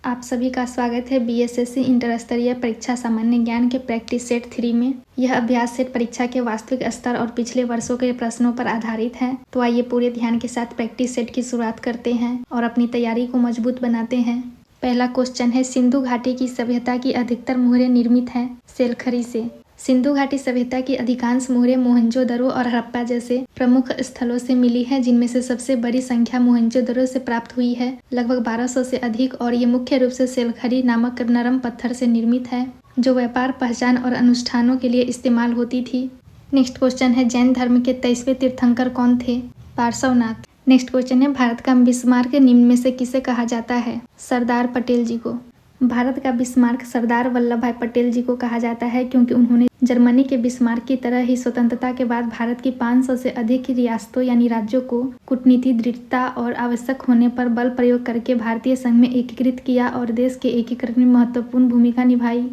आप सभी का स्वागत है बीएसएससी इंटर स्तरीय परीक्षा सामान्य ज्ञान के प्रैक्टिस सेट 3 में। यह अभ्यास सेट परीक्षा के वास्तविक स्तर और पिछले वर्षों के प्रश्नों पर आधारित है। तो आइए पूरे ध्यान के साथ प्रैक्टिस सेट की शुरुआत करते हैं और अपनी तैयारी को मजबूत बनाते हैं। पहला क्वेश्चन है, सिंधु घाटी की सभ्यता की अधिकतर मुहरें निर्मित हैं सेलखरी से। सिंधु घाटी सभ्यता की अधिकांश मुहरें मोहनजोदड़ो और हड़प्पा जैसे प्रमुख स्थलों से मिली हैं, जिनमें से सबसे बड़ी संख्या मोहनजोदड़ो से प्राप्त हुई है, लगभग 1200 से अधिक, और ये मुख्य रूप से सेलखरी नामक नरम पत्थर से निर्मित है जो व्यापार, पहचान और अनुष्ठानों के लिए इस्तेमाल होती थी। नेक्स्ट क्वेश्चन है, जैन धर्म के 23वें तीर्थंकर कौन थे? पार्श्वनाथ। नेक्स्ट क्वेश्चन है, भारत का बिस्मार्क निम्न में से किसे कहा जाता है? सरदार पटेल जी को। भारत का बिस्मार्क सरदार वल्लभ भाई पटेल जी को कहा जाता है, क्योंकि उन्होंने जर्मनी के बिस्मार्क की तरह ही स्वतंत्रता के बाद भारत की 500 से अधिक रियासतों यानी राज्यों को कूटनीतिक दृढ़ता और आवश्यक होने पर बल प्रयोग करके भारतीय संघ में एकीकृत किया और देश के एकीकरण में महत्वपूर्ण भूमिका निभाई।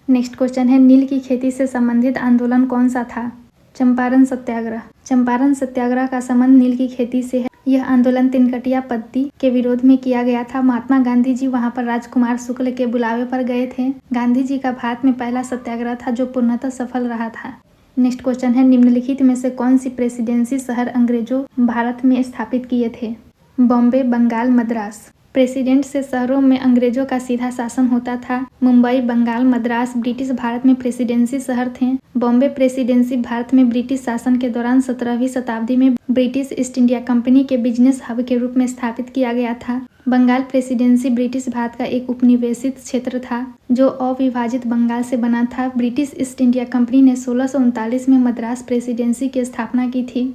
नेक्स्ट क्वेश्चन है, नील की खेती से संबंधित आंदोलन कौन सा था? चंपारण सत्याग्रह। चंपारण सत्याग्रह का संबंध नील की खेती से है। यह आंदोलन तिनकटिया पद्धति के विरोध में किया गया था। महात्मा गांधी जी वहां पर राजकुमार शुक्ल के बुलावे पर गए थे। गांधी जी का भारत में पहला सत्याग्रह था जो पूर्णतः सफल रहा था। नेक्स्ट क्वेश्चन है, निम्नलिखित में से कौन सी प्रेसिडेंसी शहर अंग्रेजों भारत में स्थापित किए थे? बॉम्बे, बंगाल, मद्रास। प्रेसिडेंट से शहरों में अंग्रेजों का सीधा शासन होता था। मुंबई, बंगाल, मद्रास ब्रिटिश भारत में प्रेसिडेंसी शहर थे। बॉम्बे प्रेसिडेंसी भारत में ब्रिटिश शासन के दौरान 17वीं शताब्दी में ब्रिटिश ईस्ट इंडिया कंपनी के बिजनेस हब के रूप में स्थापित किया गया था। बंगाल प्रेसिडेंसी ब्रिटिश भारत का एक उपनिवेशित क्षेत्र था जो अविभाजित बंगाल से बना था। ब्रिटिश ईस्ट इंडिया कंपनी ने 1639 में मद्रास प्रेसिडेंसी की स्थापना की थी।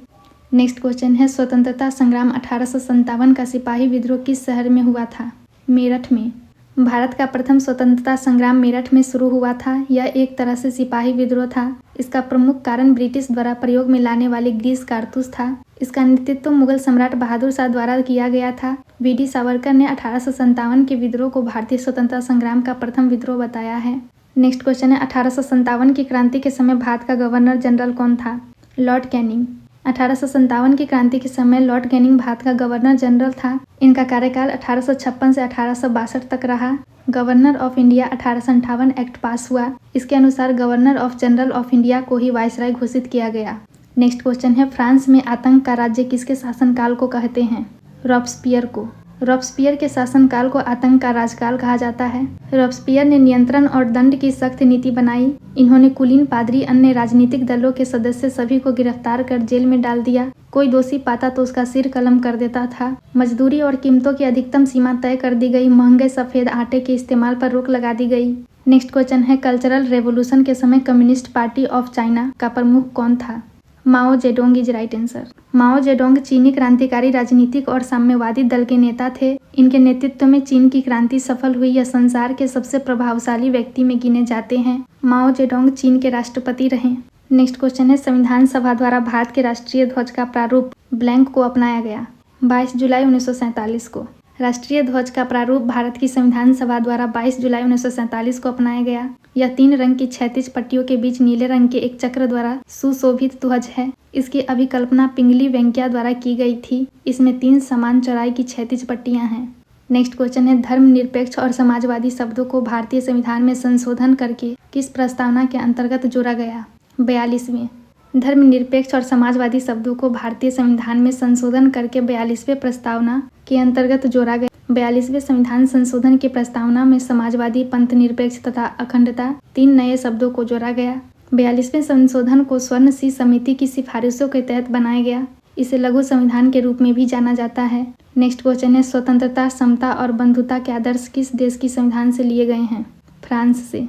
नेक्स्ट क्वेश्चन है, स्वतंत्रता संग्राम 1857 का सिपाही विद्रोह किस शहर में हुआ था? मेरठ में। भारत का प्रथम स्वतंत्रता संग्राम मेरठ में शुरू हुआ था। यह एक तरह से सिपाही विद्रोह था। इसका प्रमुख कारण ब्रिटिश द्वारा प्रयोग में लाने वाले ग्रीस कारतूस था। इसका नेतृत्व मुगल सम्राट बहादुर शाह द्वारा किया गया था। वी.डी. सावरकर ने 1857 के विद्रोह को भारतीय स्वतंत्रता संग्राम का प्रथम विद्रोह बताया है। नेक्स्ट क्वेश्चन है, 1857 की क्रांति के समय भारत का गवर्नर जनरल कौन था? Lord Canning. 1857 की क्रांति के समय लॉर्ड कैनिंग भारत का गवर्नर जनरल था। इनका कार्यकाल 1856 से 1862 तक रहा। गवर्नर ऑफ इंडिया 1858 एक्ट पास हुआ। इसके अनुसार governor of general of India को ही वायसराय घोषित किया गया। नेक्स्ट क्वेश्चन है, फ्रांस में आतंक का राज्य किसके शासनकाल को कहते हैं? रॉबस्पियर को। रॉबस्पियर के शासनकाल को आतंक का राजकाल कहा जाता है। रॉबस्पियर ने नियंत्रण और दंड की सख्त नीति बनाई। इन्होंने कुलीन, पादरी, अन्य राजनीतिक दलों के सदस्य सभी को गिरफ्तार कर जेल में डाल दिया। कोई दोषी पाता तो उसका सिर कलम कर देता था। मजदूरी और कीमतों की अधिकतम सीमा तय कर दी गई। महंगे सफेद आटे के इस्तेमाल पर रोक लगा दी गई। नेक्स्ट क्वेश्चन है, कल्चरल रेवोल्यूशन के समय कम्युनिस्ट पार्टी ऑफ चाइना का प्रमुख कौन था? माओ Zedong is right answer. Mao Zedong चीनी क्रांतिकारी राजनीतिक और साम्यवादी दल के नेता थे। इनके नेतृत्व में चीन की क्रांति सफल हुई। यह संसार के सबसे प्रभावशाली व्यक्ति में गिने जाते हैं। माओ जेडोंग चीन के राष्ट्रपति रहे। नेक्स्ट क्वेश्चन है, संविधान सभा द्वारा भारत के राष्ट्रीय ध्वज का प्रारूप ब्लैंक को अपनाया गया? 22 जुलाई 1947 को। राष्ट्रीय ध्वज का प्रारूप भारत की संविधान सभा द्वारा 22 जुलाई 1947 को अपनाया गया। यह 3 रंग की क्षैतिज पट्टियों के बीच नीले रंग के एक चक्र द्वारा सुशोभित ध्वज है। इसकी अभिकल्पना पिंगली वेंकैया द्वारा की गई थी। इसमें 3 समान चौड़ाई की क्षैतिज पट्टियां हैं। नेक्स्ट क्वेश्चन है, धर्मनिरपेक्ष और समाजवादी शब्दों को भारतीय संविधान में संशोधन करके किस प्रस्तावना के अंतर्गत जोड़ा गया? 42वें। धर्मनिरपेक्ष और समाजवादी शब्दों को भारतीय संविधान में संशोधन करके 42वें प्रस्तावना के अंतर्गत जोड़ा गया। 42वें संविधान संशोधन की प्रस्तावना में समाजवादी, पंथ निरपेक्ष तथा अखंडता 3 नए शब्दों को जोड़ा गया। 42वें संशोधन को स्वर्ण सी समिति की सिफारिशों के तहत बनाया गया। इसे लघु संविधान के रूप में भी जाना जाता है। नेक्स्ट क्वेश्चन है, स्वतंत्रता, समता और बंधुता के आदर्श किस देश की संविधान से लिए गए हैं? फ्रांस से।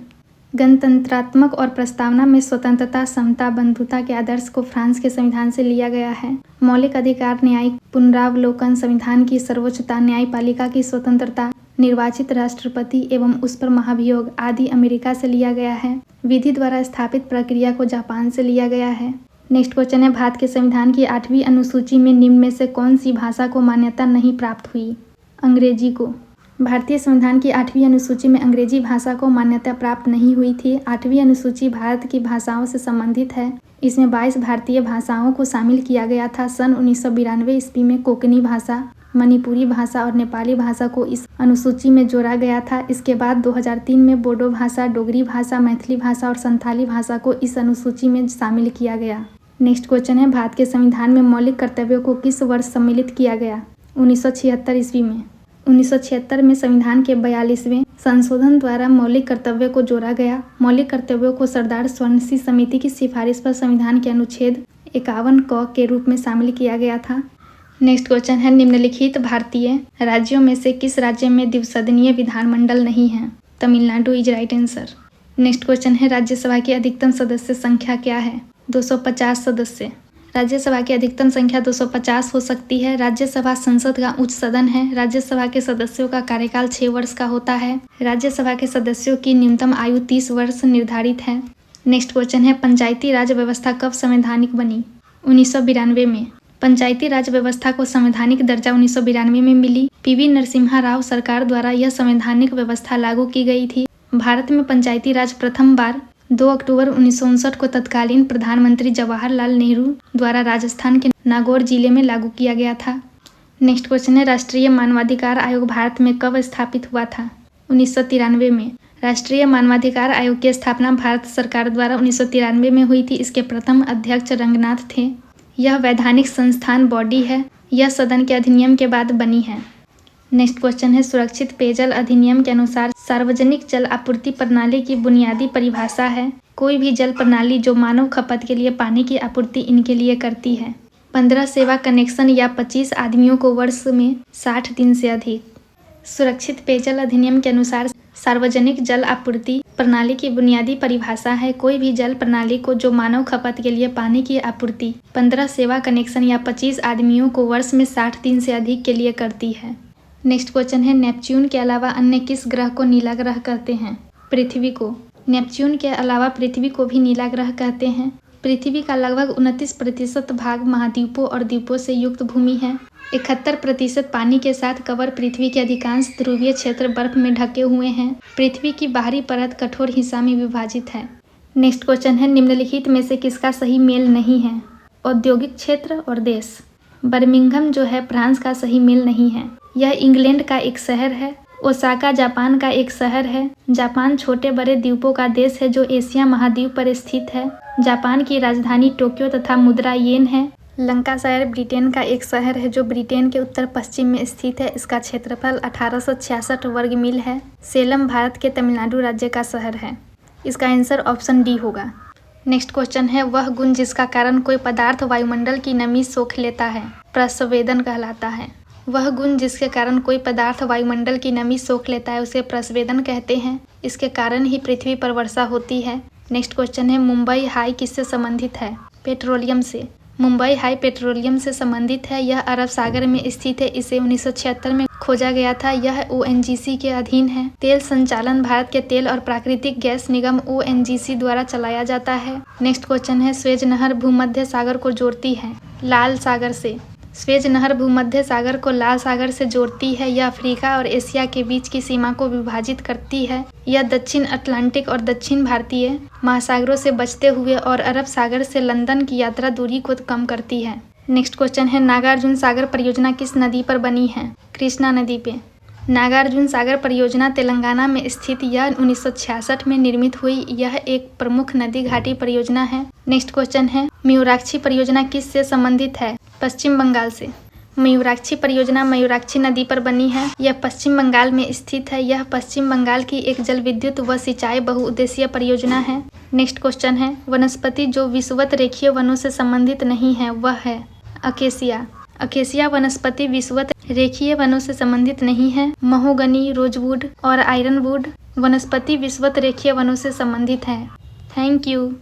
गणतंत्रात्मक और प्रस्तावना में स्वतंत्रता, समता, बंधुता के आदर्श को फ्रांस के संविधान से लिया गया है। मौलिक अधिकार, न्यायिक पुनरावलोकन, संविधान की सर्वोच्चता, न्यायपालिका की स्वतंत्रता, निर्वाचित राष्ट्रपति एवं उस पर महाभियोग आदि अमेरिका से लिया गया है। विधि द्वारा स्थापित प्रक्रिया को जापान से लिया गया है। नेक्स्ट क्वेश्चन है, भारत के संविधान की 8वीं अनुसूची में निम्न में से कौन सी भाषा को मान्यता नहीं प्राप्त हुई? अंग्रेजी को। भारतीय संविधान की 8वीं अनुसूची में अंग्रेजी भाषा को मान्यता प्राप्त नहीं हुई थी। 8वीं अनुसूची भारत की भाषाओं से संबंधित है। इसमें 22 भारतीय भाषाओं को शामिल किया गया था। सन 1992 ईस्वी में कोंकणी भाषा मणिपुरी भाषा और नेपाली भाषा को इस अनुसूची में जोड़ा गया था। इसके बाद 2003 में बोडो भाषा, डोगरी भाषा, मैथिली भाषा और संथाली भाषा को इस अनुसूची में शामिल किया गया। नेक्स्ट क्वेश्चन है, भारत के संविधान में मौलिक कर्तव्यों को किस वर्ष सम्मिलित किया गया? 1976 ईस्वी में। 1976 में संविधान के 42वें संशोधन द्वारा मौलिक कर्तव्यों को जोड़ा गया। मौलिक कर्तव्यों को सरदार स्वर्ण समिति की सिफारिश पर संविधान के अनुच्छेद 51 क के रूप में शामिल किया गया था। नेक्स्ट क्वेश्चन है, निम्नलिखित भारतीय राज्यों में से किस राज्य में द्विसदनीय विधानमंडल नहीं है? Tamil Nadu is right answer. Next question है, राज्यसभा की अधिकतम सदस्य संख्या क्या है? 250 सदस्य। राज्यसभा की अधिकतम संख्या 250 हो सकती है। राज्यसभा संसद का उच्च सदन है। राज्यसभा के सदस्यों का कार्यकाल 6 वर्ष का होता है। राज्यसभा के सदस्यों की न्यूनतम आयु 30 वर्ष निर्धारित है। नेक्स्ट क्वेश्चन है, पंचायती राज व्यवस्था कब संवैधानिक बनी? 1992 में। पंचायती राज व्यवस्था को संवैधानिक दर्जा 1992 में मिली। पीवी नरसिम्हा राव सरकार द्वारा यह संवैधानिक व्यवस्था लागू की गई थी। भारत में पंचायती राज प्रथम बार 2 अक्टूबर 1959 को तत्कालीन प्रधानमंत्री जवाहरलाल नेहरू द्वारा राजस्थान के नागौर जिले में लागू किया गया था। नेक्स्ट क्वेश्चन है, राष्ट्रीय मानवाधिकार आयोग भारत में कब स्थापित हुआ था? 1993 में। राष्ट्रीय मानवाधिकार आयोग की स्थापना भारत सरकार द्वारा 1993 में हुई थी। इसके प्रथम अध्यक्ष रंगनाथ थे। यह वैधानिक संस्थान बॉडी है। यह सदन के अधिनियम के बाद बनी है। नेक्स्ट क्वेश्चन है, सुरक्षित पेयजल अधिनियम के अनुसार सार्वजनिक जल आपूर्ति प्रणाली की बुनियादी परिभाषा है? कोई भी जल प्रणाली जो मानव खपत के लिए पानी की आपूर्ति इनके लिए करती है। 15 सेवा कनेक्शन या 25 आदमियों को वर्ष में 60 दिन से अधिक। सुरक्षित पेयजल अधिनियम के अनुसार सार्वजनिक जल आपूर्ति प्रणाली की बुनियादी परिभाषा है कोई भी जल प्रणाली को जो मानव खपत के लिए पानी की आपूर्ति 15 सेवा कनेक्शन या 25 आदमियों को वर्ष में 60 दिन से अधिक के लिए करती है। नेक्स्ट क्वेश्चन है, नेपच्यून के अलावा अन्य किस ग्रह को नीला ग्रह कहते हैं? पृथ्वी को। नेपच्यून के अलावा पृथ्वी को भी नीला ग्रह कहते हैं। पृथ्वी का लगभग 29% भाग महाद्वीपों और द्वीपों से युक्त भूमि है। 71% पानी के साथ कवर पृथ्वी के अधिकांश ध्रुवीय क्षेत्र बर्फ में ढके हुए हैं। पृथ्वी की बाहरी परत कठोर हिस्सा में विभाजित है। नेक्स्ट क्वेश्चन है, निम्नलिखित में से किसका सही मेल नहीं है? औद्योगिक क्षेत्र और देश। बर्मिंघम जो है फ्रांस का सही मेल नहीं है। यह इंग्लैंड का एक शहर है। ओसाका जापान का एक शहर है। जापान छोटे बड़े द्वीपों का देश है जो एशिया महाद्वीप पर स्थित है। जापान की राजधानी टोक्यो तथा मुद्रा येन है। लंकाशायर ब्रिटेन का एक शहर है जो ब्रिटेन के उत्तर पश्चिम में स्थित है। इसका क्षेत्रफल 1866 वर्ग मील है। सेलम भारत के तमिलनाडु राज्य का शहर है। इसका आंसर ऑप्शन डी होगा। नेक्स्ट क्वेश्चन है, वह गुण जिसका कारण कोई पदार्थ वायुमंडल की नमी सोख लेता है प्रस्वेदन कहलाता है। वह गुण जिसके कारण कोई पदार्थ वायुमंडल की नमी सोख लेता है उसे प्रस्वेदन कहते हैं। इसके कारण ही पृथ्वी पर वर्षा होती है। नेक्स्ट क्वेश्चन है, मुंबई हाई किससे संबंधित है? पेट्रोलियम से। मुंबई हाई पेट्रोलियम से संबंधित है। यह अरब सागर में स्थित है। इसे 1976 में खोजा गया था। यह ONGC के अधीन है। तेल संचालन भारत के तेल और प्राकृतिक गैस निगम ONGC द्वारा चलाया जाता है। नेक्स्ट क्वेश्चन है, स्वेज नहर भूमध्य सागर को जोड़ती है लाल सागर से। स्वेज नहर भूमध्य सागर को लाल सागर से जोड़ती है। यह अफ्रीका और एशिया के बीच की सीमा को विभाजित करती है। यह दक्षिण अटलांटिक और दक्षिण भारतीय महासागरों से बचते हुए और अरब सागर से लंदन की यात्रा दूरी को कम करती है। नेक्स्ट क्वेश्चन है, नागार्जुन सागर परियोजना किस नदी पर बनी है? कृष्णा नदी पे। नागार्जुन सागर परियोजना तेलंगाना में स्थित। यह 1966 में निर्मित हुई। यह एक प्रमुख नदी घाटी परियोजना है। नेक्स्ट क्वेश्चन है, मयूराक्षी परियोजना किस से संबंधित है? पश्चिम बंगाल से। मयूराक्षी परियोजना मयूराक्षी नदी पर बनी है। यह पश्चिम बंगाल में स्थित है। यह पश्चिम बंगाल की एक जल विद्युत व सिंचाई बहुउद्देशीय परियोजना है। नेक्स्ट क्वेश्चन है, वनस्पति जो विषुवत रेखीय वनों से संबंधित नहीं है वह है अकेसिया। अकेसिया वनस्पति विषुवत रेखीय वनों से संबंधित नहीं है। महोगनी, रोजवुड और आयरनवुड वनस्पति विषुवत रेखीय वनों से संबंधित है। Thank you.